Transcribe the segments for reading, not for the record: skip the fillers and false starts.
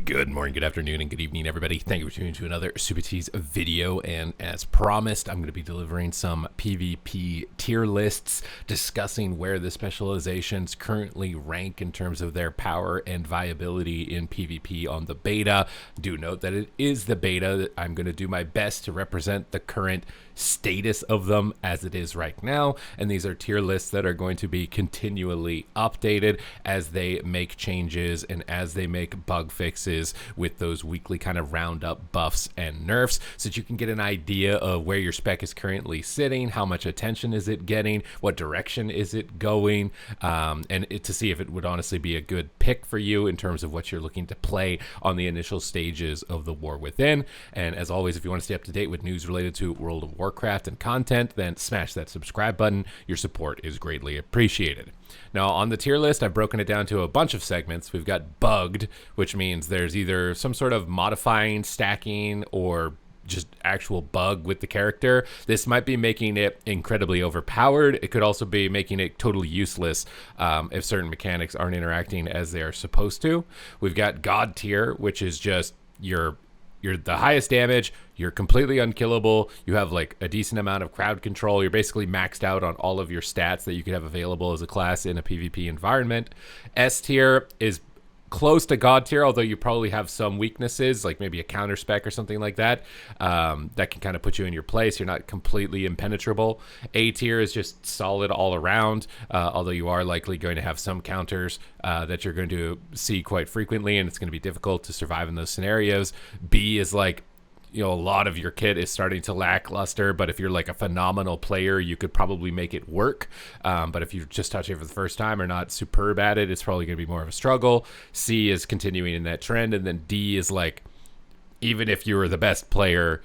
Good morning, good afternoon, and good evening, everybody. Thank you for tuning in to another Super Tees video. And as promised, I'm going to be delivering some PvP tier lists discussing where the specializations currently rank in terms of their power and viability in PvP on the beta. Do note that it is the beta. I'm going to do my best to represent the current status of them as it is right now, and these are tier lists that are going to be continually updated as they make changes and as they make bug fixes with those weekly kind of roundup buffs and nerfs, so that you can get an idea of where your spec is currently sitting, how much attention is it getting, what direction is it going, to see if it would honestly be a good pick for you in terms of what you're looking to play on the initial stages of the War Within. And as always, if you want to stay up to date with news related to World of Warcraft and content, then smash that subscribe button. Your support is greatly appreciated. Now, on the tier list, I've broken it down to a bunch of segments. We've got bugged, which means there's either some sort of modifying, stacking, or just actual bug with the character. This might be making it incredibly overpowered. It could also be making it totally useless if certain mechanics aren't interacting as they are supposed to. We've got God tier, which is just you're the highest damage, you're completely unkillable, you have like a decent amount of crowd control, you're basically maxed out on all of your stats that you could have available as a class in a PvP environment. S tier is close to God tier, although you probably have some weaknesses, like maybe a counter spec or something like that, that can kind of put you in your place. You're not completely impenetrable. A tier is just solid all around, although you are likely going to have some counters that you're going to see quite frequently, and it's going to be difficult to survive in those scenarios. B is like, a lot of your kit is starting to lackluster, but if you're like a phenomenal player, you could probably make it work. But if you just touch it for the first time or not superb at it, it's probably going to be more of a struggle. C is continuing in that trend. And then D is like, even if you were the best player,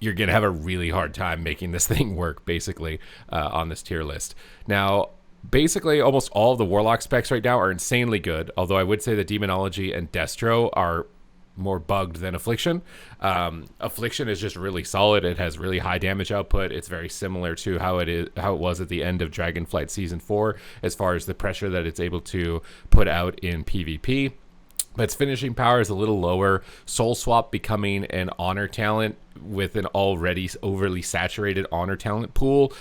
you're going to have a really hard time making this thing work, basically, on this tier list. Now, basically, almost all of the Warlock specs right now are insanely good, although I would say that Demonology and Destro are more bugged than Affliction. Affliction is just really solid. It has really high damage output. It's very similar to how it was at the end of Dragonflight Season 4 as far as the pressure that it's able to put out in PvP. But its finishing power is a little lower. Soul Swap becoming an honor talent with an already overly saturated honor talent pool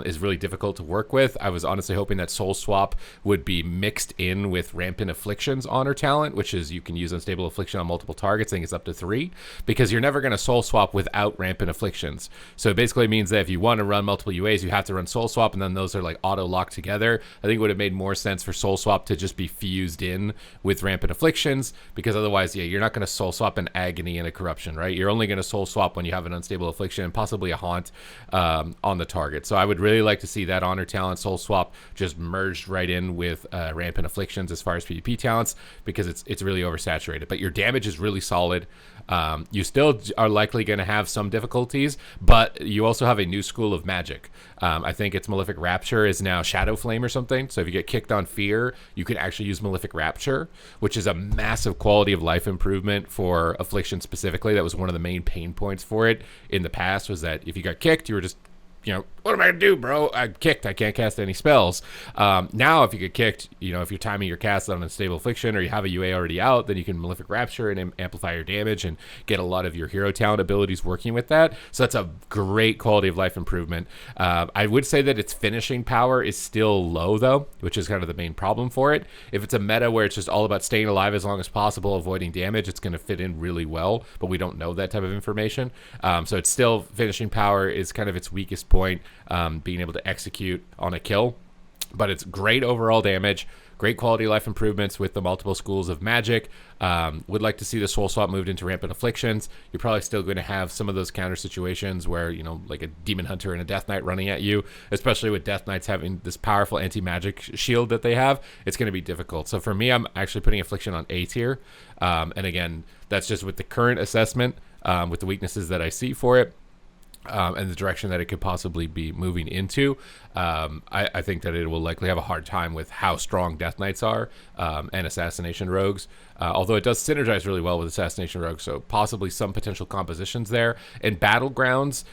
is really difficult to work with. I was honestly hoping that Soul Swap would be mixed in with Rampant Affliction's honor talent, which is you can use Unstable Affliction on multiple targets. I think it's up to 3, because you're never going to Soul Swap without Rampant Afflictions. So it basically means that if you want to run multiple UAs, you have to run Soul Swap, and then those are like auto-locked together. I think it would have made more sense for Soul Swap to just be fused in with Rampant Afflictions, because otherwise, you're not going to Soul Swap an Agony and a Corruption, right? You're only going to Soul Swap when you have an Unstable Affliction and possibly a Haunt on the target. So I would really like to see that honor talent Soul Swap just merged right in with Rampant Afflictions as far as PvP talents, because it's really oversaturated. But your damage is really solid. You still are likely going to have some difficulties, but you also have a new school of magic. I think its Malefic Rapture is now Shadow Flame or something. So if you get kicked on Fear, you can actually use Malefic Rapture, which is a massive quality of life improvement for Affliction specifically. That was one of the main pain points for it in the past, was that if you got kicked, you were just, what am I gonna do, bro? I'm kicked. I can't cast any spells. Now, if you get kicked, if you're timing your cast on Unstable Affliction or you have a UA already out, then you can Malefic Rapture and amplify your damage and get a lot of your hero talent abilities working with that. So that's a great quality of life improvement. I would say that its finishing power is still low, though, which is kind of the main problem for it. If it's a meta where it's just all about staying alive as long as possible, avoiding damage, it's going to fit in really well, but we don't know that type of information. So it's still, finishing power is kind of its weakest point, being able to execute on a kill, but it's great overall damage, great quality of life improvements with the multiple schools of magic. Would like to see the Soul Swap moved into Rampant Afflictions. You're probably still going to have some of those counter situations where, like a Demon Hunter and a Death Knight running at you, especially with Death Knights having this powerful anti-magic shield that they have. It's going to be difficult. So for me, I'm actually putting Affliction on A tier. And again, that's just with the current assessment, with the weaknesses that I see for it. And the direction that it could possibly be moving into. I think that it will likely have a hard time with how strong Death Knights are and Assassination Rogues, although it does synergize really well with Assassination Rogues, so possibly some potential compositions there. In Battlegrounds,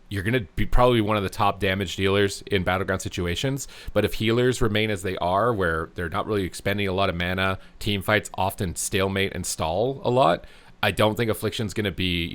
you're going to be probably one of the top damage dealers in battleground situations. But if healers remain as they are, where they're not really expending a lot of mana, team fights often stalemate and stall a lot, I don't think Affliction's going to be,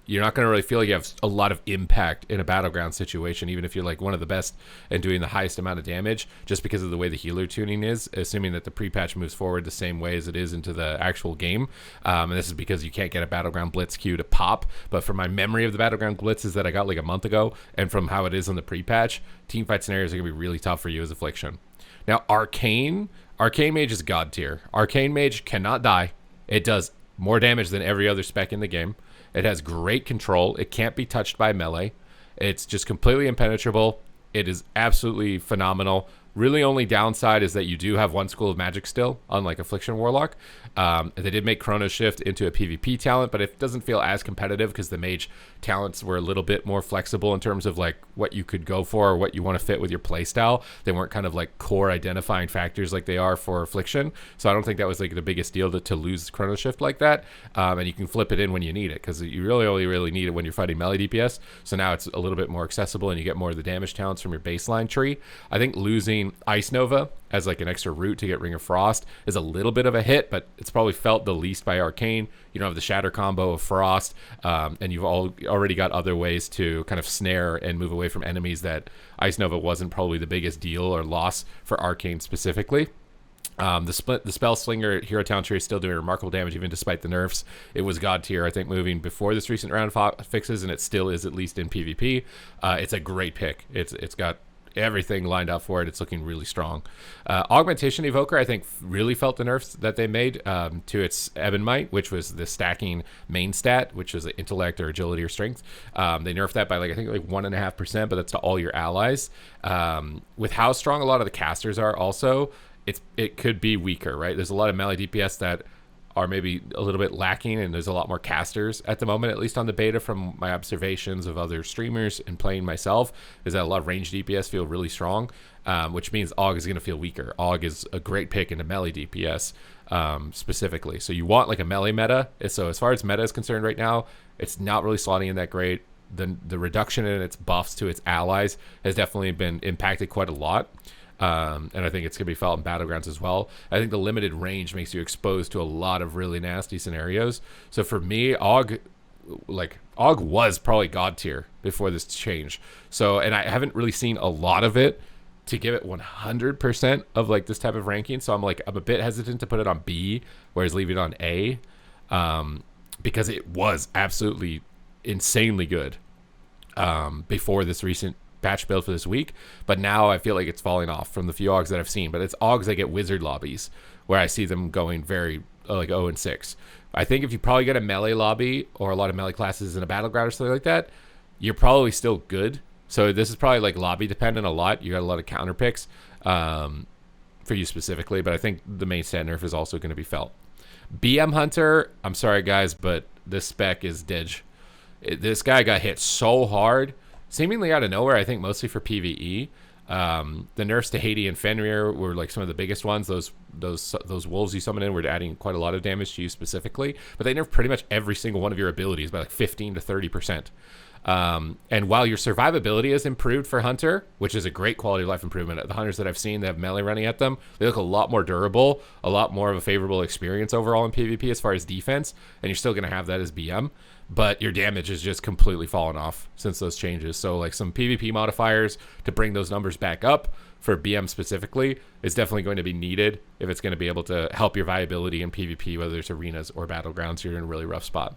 you're not going to really feel like you have a lot of impact in a battleground situation, even if you're like one of the best and doing the highest amount of damage, just because of the way the healer tuning is, assuming that the pre-patch moves forward the same way as it is into the actual game. And this is because you can't get a battleground blitz queue to pop. But from my memory of the battleground blitzes that I got like a month ago, and from how it is on the pre-patch, team fight scenarios are going to be really tough for you as Affliction. Now, Arcane Mage is God tier. Arcane Mage cannot die. It does more damage than every other spec in the game. It has great control. It can't be touched by melee. It's just completely impenetrable. It is absolutely phenomenal. Really only downside is that you do have one school of magic still, unlike Affliction Warlock. They did make Chrono Shift into a PvP talent, but it doesn't feel as competitive because the mage talents were a little bit more flexible in terms of like what you could go for or what you want to fit with your playstyle. They weren't kind of like core identifying factors like they are for Affliction. So I don't think that was like the biggest deal to lose Chrono Shift like that. And you can flip it in when you need it, because you really only need it when you're fighting melee DPS. So now it's a little bit more accessible and you get more of the damage talents from your baseline tree. I think losing Ice Nova as like an extra route to get Ring of Frost is a little bit of a hit, but it's probably felt the least by Arcane. You don't have the shatter combo of Frost, and you've already got other ways to kind of snare and move away from enemies that Ice Nova wasn't probably the biggest deal or loss for Arcane specifically. The Spell Slinger Hero Talent tree is still doing remarkable damage even despite the nerfs. It was God tier, I think, moving before this recent round of fixes, and it still is, at least in PvP. It's a great pick. It's got everything lined up for it. It's looking really strong. Augmentation Evoker, I think, really felt the nerfs that they made to its Ebon Might, which was the stacking main stat, which is intellect or agility or strength. They nerfed that by I think 1.5%, but that's to all your allies. With how strong a lot of the casters are also, it could be weaker, right? There's a lot of melee DPS that are maybe a little bit lacking, and there's a lot more casters at the moment, at least on the beta from my observations of other streamers and playing myself, is that a lot of ranged DPS feel really strong, which means AUG is going to feel weaker. AUG is a great pick into melee DPS specifically. So you want like a melee meta. So as far as meta is concerned right now, it's not really slotting in that great. The reduction in its buffs to its allies has definitely been impacted quite a lot. And I think it's going to be felt in Battlegrounds as well. I think the limited range makes you exposed to a lot of really nasty scenarios. So for me, AUG was probably God tier before this change. So, and I haven't really seen a lot of it to give it 100% of like this type of ranking. So I'm a bit hesitant to put it on B, whereas leave it on A, because it was absolutely insanely good before this recent patch build for this week, but now I feel like it's falling off from the few AUGs that I've seen. But it's AUGs that get wizard lobbies where I see them going very 0 and 6. I think if you probably get a melee lobby or a lot of melee classes in a battleground or something like that, you're probably still good. So this is probably like lobby dependent a lot. You got a lot of counter picks for you specifically, but I think the main stat nerf is also going to be felt. BM Hunter, I'm sorry guys, but this spec is Didge. This guy got hit so hard, seemingly out of nowhere, I think mostly for PvE. The nerfs to Haiti and Fenrir were like some of the biggest ones. Those wolves you summon in were adding quite a lot of damage to you specifically, but they nerfed pretty much every single one of your abilities by like 15 to 30%. And while your survivability has improved for Hunter, which is a great quality of life improvement, the hunters that I've seen that have melee running at them, they look a lot more durable, a lot more of a favorable experience overall in PvP as far as defense, and you're still going to have that as BM. But your damage has just completely fallen off since those changes. So like some PvP modifiers to bring those numbers back up for BM specifically is definitely going to be needed if it's going to be able to help your viability in PvP, whether it's arenas or battlegrounds. You're in a really rough spot.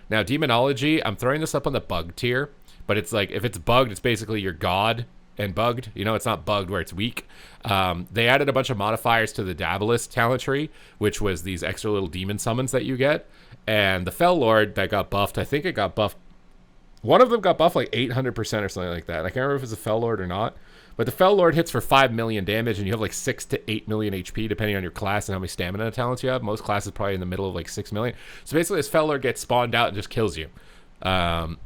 Now, Demonology, I'm throwing this up on the bug tier, but it's like if it's bugged, it's basically your god and bugged. It's not bugged where it's weak. They added a bunch of modifiers to the Dabalist talent tree, which was these extra little demon summons that you get. And the Fell Lord that got buffed, I think it got buffed. One of them got buffed like 800% or something like that. I can't remember if it's a Fell Lord or not. But the Fell Lord hits for 5 million damage, and you have like 6 to 8 million HP, depending on your class and how many stamina talents you have. Most classes probably in the middle of like 6 million. So basically, this Fell Lord gets spawned out and just kills you. That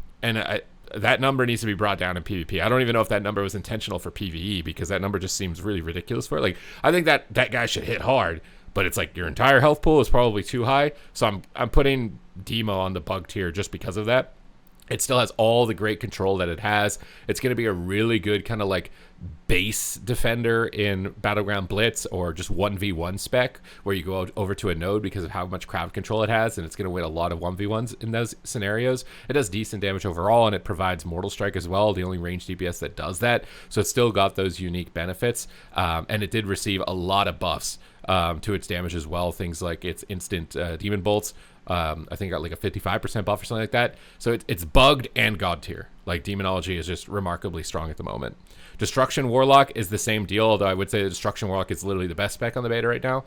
number needs to be brought down in PvP. I don't even know if that number was intentional for PvE, because that number just seems really ridiculous for it. Like, I think that guy should hit hard, but it's like your entire health pool is probably too high. So I'm putting Demo on the bug tier just because of that. It still has all the great control that it has. It's going to be a really good kind of like base defender in Battleground Blitz or just 1v1 spec where you go over to a node because of how much crowd control it has, and it's going to win a lot of 1v1s in those scenarios. It does decent damage overall, and it provides Mortal Strike as well, the only ranged DPS that does that. So it's still got those unique benefits, and it did receive a lot of buffs to its damage as well. Things like its instant Demon Bolts, I think got like a 55% buff or something like that. So it's bugged and god tier. Like Demonology is just remarkably strong at the moment. Destruction Warlock is the same deal, although I would say the Destruction Warlock is literally the best spec on the beta right now.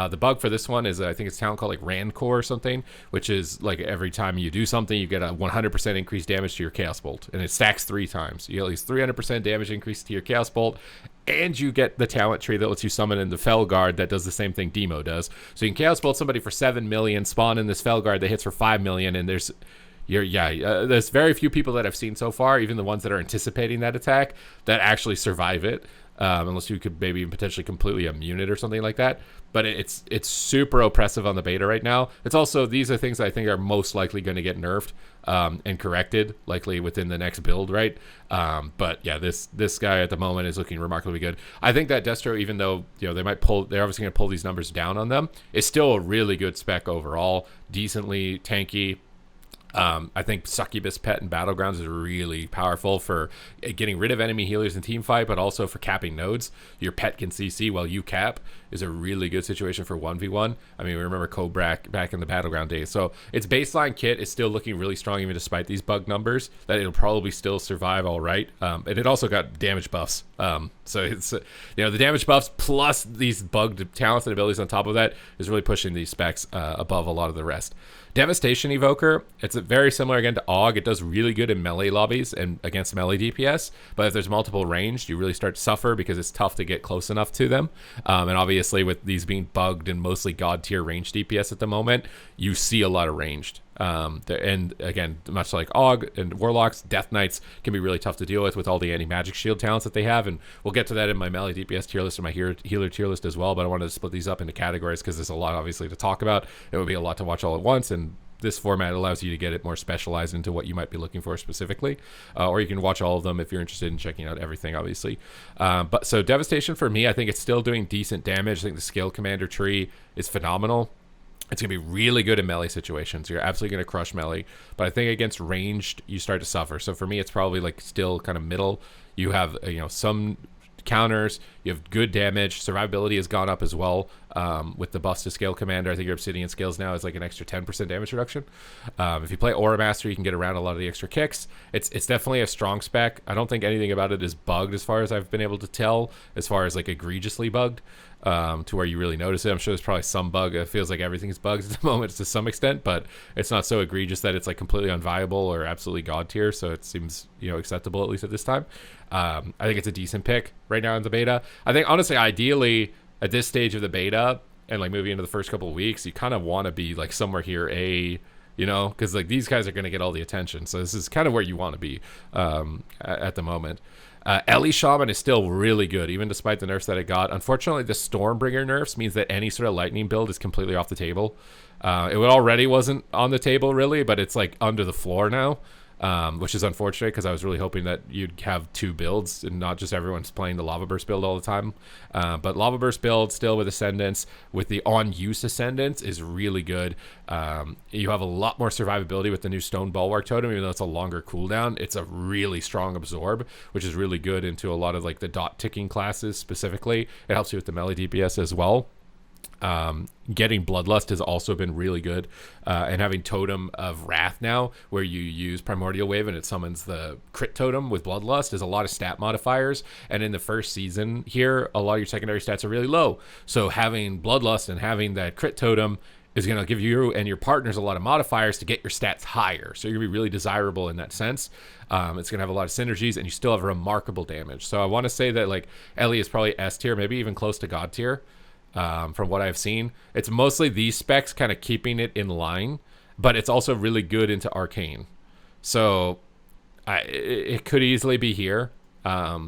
The bug for this one is, I think it's a talent called like Rancor or something, which is like every time you do something, you get a 100% increased damage to your Chaos Bolt, and it stacks 3 times. You get at least 300% damage increase to your Chaos Bolt, and you get the talent tree that lets you summon in the Felguard that does the same thing Demo does. So you can Chaos Bolt somebody for 7 million, spawn in this Felguard that hits for 5 million, and there's very few people that I've seen so far, even the ones that are anticipating that attack, that actually survive it, unless you could maybe potentially completely immune it or something like that. But it's super oppressive on the beta right now. It's also, these are things that I think are most likely going to get nerfed and corrected, likely within the next build, right? But yeah, this guy at the moment is looking remarkably good. I think that Destro, even though they're obviously going to pull these numbers down on them, is still a really good spec overall, decently tanky. I think Succubus Pet in Battlegrounds is really powerful for getting rid of enemy healers in team fight, but also for capping nodes. Your pet can CC while you cap is a really good situation for 1v1. I mean, we remember Cobrak back in the Battleground days. So its baseline kit is still looking really strong, even despite these bug numbers, that it'll probably still survive all right. And it also got damage buffs. So it's, the damage buffs plus these bugged talents and abilities on top of that is really pushing these specs above a lot of the rest. Devastation Evoker, it's very similar again to Aug. It does really good in melee lobbies and against melee DPS, but if there's multiple ranged, you really start to suffer because it's tough to get close enough to them. And obviously with these being bugged and mostly god tier ranged DPS at the moment, you see a lot of ranged. And again, much like Aug and Warlocks, Death Knights can be really tough to deal with all the anti-magic shield talents that they have, and we'll get to that in my melee DPS tier list and my healer tier list as well, but I wanted to split these up into categories because there's a lot obviously to talk about. It would be a lot to watch all at once, and this format allows you to get it more specialized into what you might be looking for specifically, or you can watch all of them if you're interested in checking out everything, obviously. But so Devastation for me, I think it's still doing decent damage. I think the skill commander tree is phenomenal. It's going to be really good in melee situations. You're absolutely going to crush melee. But I think against ranged, you start to suffer. So for me, it's probably like still kind of middle. You have, some counters. You have good damage. Survivability has gone up as well with the buffs to Scale Commander. I think your Obsidian Scales now is like an extra 10% damage reduction. If you play Aura Master, you can get around a lot of the extra kicks. It's definitely a strong spec. I don't think anything about it is bugged as far as I've been able to tell, as far as like egregiously bugged. To where you really notice it. I'm sure there's probably some bug. It feels like everything's bugged at the moment to some extent, but it's not so egregious that it's like completely unviable or absolutely god tier. So it seems acceptable, at least at this time. I think it's a decent pick right now in the beta. I think honestly, ideally at this stage of the beta and like moving into the first couple of weeks, you kind of want to be like somewhere here because like these guys are going to get all the attention. So this is kind of where you want to be at the moment. Ellie Shaman is still really good, even despite the nerfs that it got. Unfortunately, the Stormbringer nerfs means that any sort of lightning build is completely off the table. It already wasn't on the table, really, but it's like under the floor now, which is unfortunate because I was really hoping that you'd have 2 builds and not just everyone's playing the Lava Burst build all the time. But Lava Burst build still with Ascendance, with the on-use Ascendance, is really good. You have a lot more survivability with the new Stone Bulwark Totem, even though it's a longer cooldown. It's a really strong absorb, which is really good into a lot of like the dot ticking classes specifically. It helps you with the melee DPS as well. Getting Bloodlust has also been really good, and having Totem of Wrath now, where you use Primordial Wave and it summons the crit totem with Bloodlust, is a lot of stat modifiers, and in the first season here, a lot of your secondary stats are really low, so having Bloodlust and having that crit totem is going to give you and your partners a lot of modifiers to get your stats higher, so you're going to be really desirable in that sense. It's going to have a lot of synergies, and you still have remarkable damage. So I want to say that like Ellie is probably S tier, maybe even close to God tier. From what I've seen, it's mostly these specs kind of keeping it in line, but it's also really good into Arcane. So it could easily be here.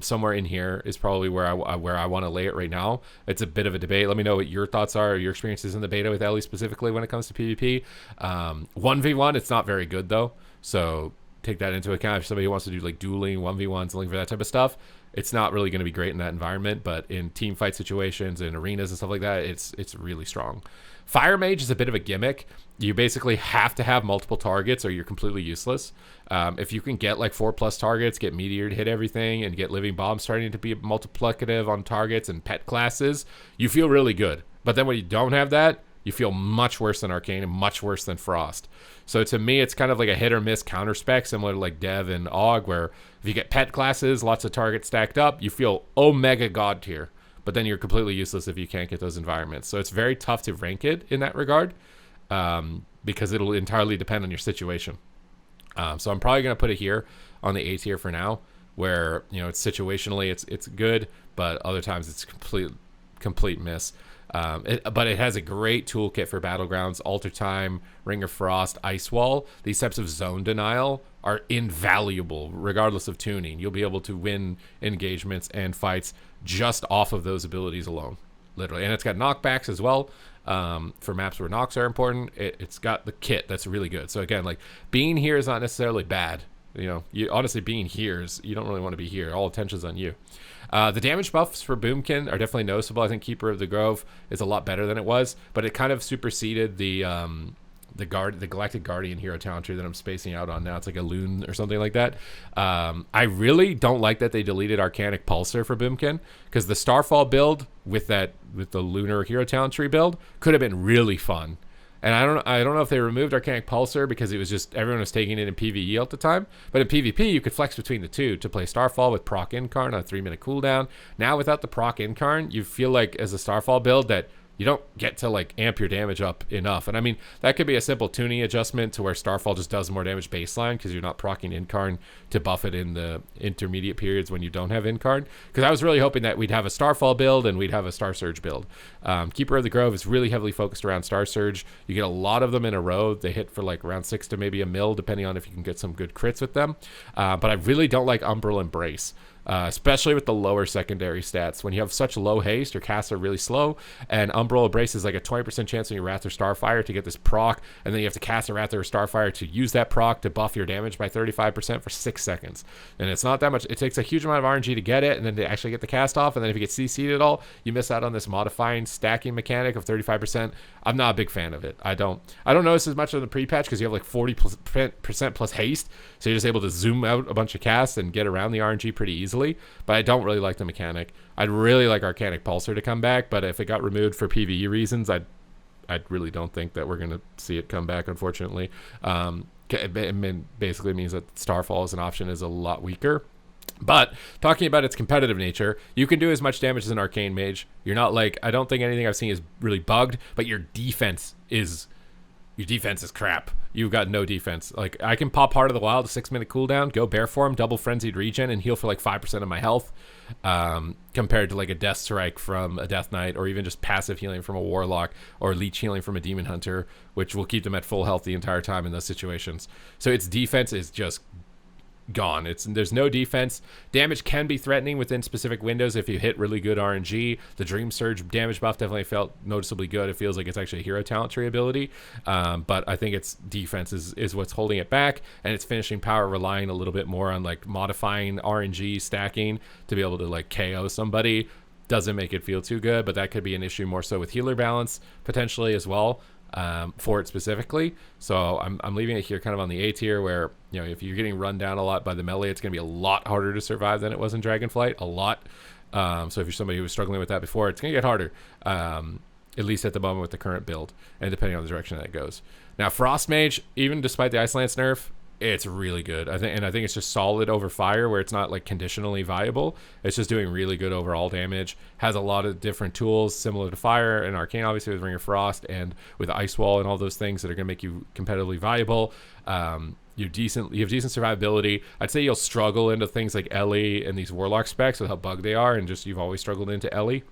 Somewhere in here is probably where I want to lay it right now. It's a bit of a debate. Let me know what your thoughts are, your experiences in the beta with Ellie specifically when it comes to PvP. 1v1, it's not very good though. So take that into account. If somebody wants to do like dueling 1v1s, looking for that type of stuff, it's not really going to be great in that environment. But in team fight situations and arenas and stuff like that, it's really strong. Fire Mage is a bit of a gimmick. You basically have to have multiple targets or you're completely useless. If you can get like 4+ targets, get Meteor to hit everything, and get Living Bomb starting to be multiplicative on targets and pet classes, you feel really good. But then when you don't have that, you feel much worse than Arcane and much worse than Frost. So to me, it's kind of like a hit or miss counter spec, similar to like Dev and Aug, where if you get pet classes, lots of targets stacked up, you feel Omega God tier. But then you're completely useless if you can't get those environments. So it's very tough to rank it in that regard, because it'll entirely depend on your situation. So I'm probably going to put it here on the A tier for now, where, you know, it's situationally it's good, but other times it's complete miss. But it has a great toolkit for Battlegrounds, Alter Time, Ring of Frost, Ice Wall. These types of zone denial are invaluable regardless of tuning. You'll be able to win engagements and fights just off of those abilities alone, literally. And it's got knockbacks as well, for maps where knocks are important. It's got the kit that's really good. So again, like, being here is not necessarily bad. You know, honestly, being here is, you don't really want to be here. All attention's on you. The damage buffs for Boomkin are definitely noticeable. I think Keeper of the Grove is a lot better than it was, but it kind of superseded the Galactic Guardian hero talent tree that I'm spacing out on now. It's like a loon or something like that. I really don't like that they deleted Arcanic Pulsar for Boomkin, because the Starfall build with the lunar hero talent tree build could have been really fun. And I don't know if they removed Arcanic Pulsar because it was just everyone was taking it in PvE at the time. But in PvP, you could flex between the two to play Starfall with proc Incarn on a 3-minute cooldown. Now without the proc Incarn, you feel like as a Starfall build that you don't get to like amp your damage up enough. And I mean, that could be a simple tuning adjustment to where Starfall just does more damage baseline because you're not proccing Incarn to buff it in the intermediate periods when you don't have Incarn. Because I was really hoping that we'd have a Starfall build and we'd have a Star Surge build. Keeper of the Grove is really heavily focused around Star Surge. You get a lot of them in a row. They hit for like around 6 to maybe a mil, depending on if you can get some good crits with them. But I really don't like Umbral Embrace. Especially with the lower secondary stats. When you have such low haste, your casts are really slow, and Umbral Embrace is like a 20% chance on your Wrath or Starfire to get this proc, and then you have to cast a Wrath or Starfire to use that proc to buff your damage by 35% for 6 seconds. And it's not that much. It takes a huge amount of RNG to get it, and then to actually get the cast off, and then if you get CC'd at all, you miss out on this modifying stacking mechanic of 35%. I'm not a big fan of it. I don't notice as much on the pre-patch because you have like 40% plus haste, so you're just able to zoom out a bunch of casts and get around the RNG pretty easily. But I don't really like the mechanic. I'd really like Arcanic Pulsar to come back, but if it got removed for PvE reasons, I really don't think that we're going to see it come back, unfortunately. It basically means that Starfall as an option is a lot weaker. But talking about its competitive nature, you can do as much damage as an Arcane Mage. You're not like, I don't think anything I've seen is really bugged, but your defense is crap. You've got no defense. Like, I can pop Heart of the Wild, a 6-minute cooldown, go Bear Form, double Frenzied Regen, and heal for like 5% of my health, compared to like a Death Strike from a Death Knight, or even just passive healing from a Warlock, or Leech healing from a Demon Hunter, which will keep them at full health the entire time in those situations. So its defense is just gone. There's no defense. Damage can be threatening within specific windows if you hit really good RNG. The Dream Surge damage buff definitely felt noticeably good. It feels like it's actually a hero talent tree ability, but I think its defense is what's holding it back, and its finishing power relying a little bit more on like modifying RNG stacking to be able to like KO somebody doesn't make it feel too good. But that could be an issue more so with healer balance potentially as well, for it specifically. So I'm leaving it here kind of on the A tier, where, you know, if you're getting run down a lot by the melee, it's going to be a lot harder to survive than it was in Dragonflight, a lot. So if you're somebody who was struggling with that before, it's going to get harder, at least at the moment with the current build, and depending on the direction that it goes. Now, Frost Mage, even despite the Ice Lance nerf, it's really good. I think it's just solid over fire, where it's not like conditionally viable. It's just doing really good overall damage. Has a lot of different tools similar to fire and Arcane, obviously with Ring of Frost and with Ice Wall and all those things that are going to make you competitively viable. You have decent survivability. I'd say you'll struggle into things like Ellie and these Warlock specs with how bugged they are, and just you've always struggled into Ellie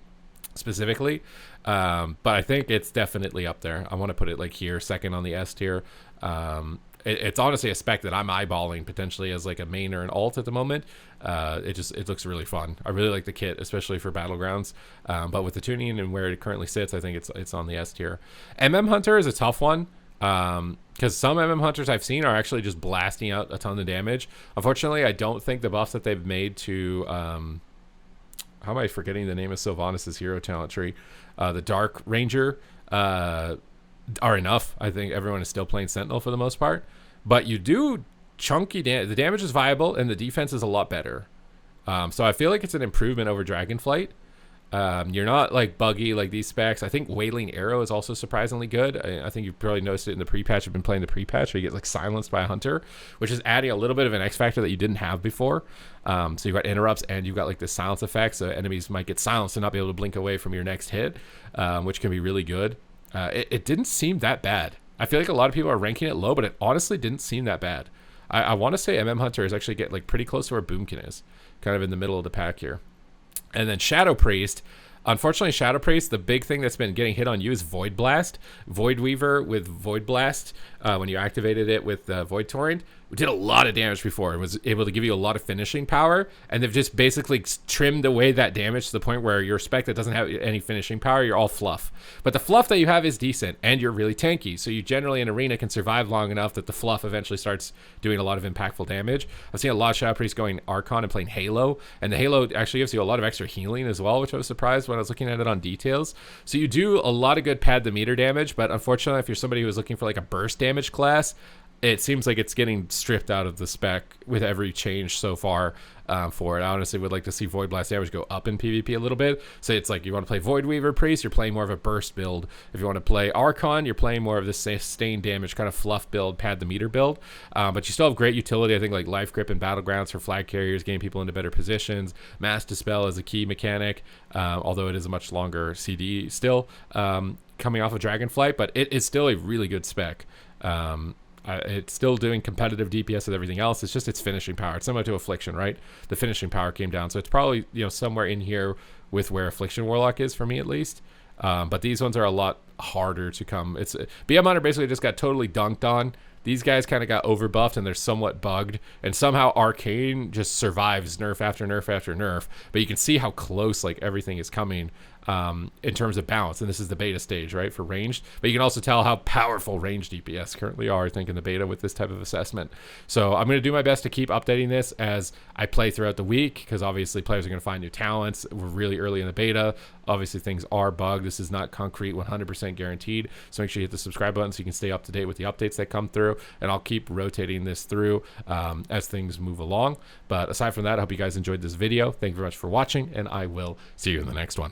specifically. But I think it's definitely up there. I want to put it like here, second on the S tier. It's honestly a spec that I'm eyeballing potentially as like a main or an alt at the moment. It looks really fun. I really like the kit, especially for Battlegrounds. But with the tuning and where it currently sits, I think it's on the S tier. MM Hunter is a tough one. Because some hunters I've seen are actually just blasting out a ton of damage. Unfortunately, I don't think the buffs that they've made to how am I forgetting the name of Sylvanas' hero talent tree? The Dark Ranger are enough. I think everyone is still playing Sentinel for the most part. But you do chunky damage. The damage is viable, and the defense is a lot better. So I feel like it's an improvement over Dragonflight. You're not like buggy like these specs. I think Wailing Arrow is also surprisingly good. I think you've probably noticed it in the pre-patch. I've been playing the pre-patch where you get like silenced by a hunter, which is adding a little bit of an X factor that you didn't have before. So you've got interrupts and you've got like the silence effect, so enemies might get silenced and not be able to blink away from your next hit, which can be really good. It didn't seem that bad. I feel like a lot of people are ranking it low, but it honestly didn't seem that bad. I want to say Hunter is actually get like pretty close to where Boomkin is, kind of in the middle of the pack here. And then Shadow Priest. Unfortunately, Shadow Priest, the big thing that's been getting hit on you is Void Blast. Void Weaver with Void Blast, when you activated it with Void Torrent, did a lot of damage before. It was able to give you a lot of finishing power, and they've just basically trimmed away that damage to the point where your spec that doesn't have any finishing power, you're all fluff. But the fluff that you have is decent, and you're really tanky, so you generally in Arena can survive long enough that the fluff eventually starts doing a lot of impactful damage. I've seen a lot of Shadow Priests going Archon and playing Halo, and the Halo actually gives you a lot of extra healing as well, which I was surprised when I was looking at it on details. So you do a lot of good pad the meter damage, but unfortunately, if you're somebody who's looking for like a burst damage class, it seems like it's getting stripped out of the spec with every change so far for it. I honestly would like to see Void Blast damage go up in PvP a little bit. So it's like you want to play Void Weaver Priest, you're playing more of a burst build. If you want to play Archon, you're playing more of this sustained damage kind of fluff build, pad the meter build. But you still have great utility. I think like Life Grip and Battlegrounds for flag carriers, getting people into better positions. Mass Dispel is a key mechanic, although it is a much longer CD still coming off of Dragonflight, but it is still a really good spec. It's still doing competitive DPS with everything else. It's just its finishing power. It's similar to Affliction, right? The finishing power came down. So it's probably, somewhere in here with where Affliction Warlock is for me at least. But these ones are a lot harder to come. BM Hunter basically just got totally dunked on. These guys kind of got overbuffed and they're somewhat bugged. And somehow Arcane just survives nerf after nerf after nerf. But you can see how close like everything is coming in terms of balance. And this is the beta stage, right, for ranged. But you can also tell how powerful ranged DPS currently are, I think, in the beta with this type of assessment. So I'm going to do my best to keep updating this as I play throughout the week, because obviously players are going to find new talents. We're really early in the beta. Obviously things are bugged. This is not concrete 100% guaranteed. So make sure you hit the subscribe button so you can stay up to date with the updates that come through. And I'll keep rotating this through as things move along. But aside from that, I hope you guys enjoyed this video. Thank you very much for watching, and I will see you in the next one.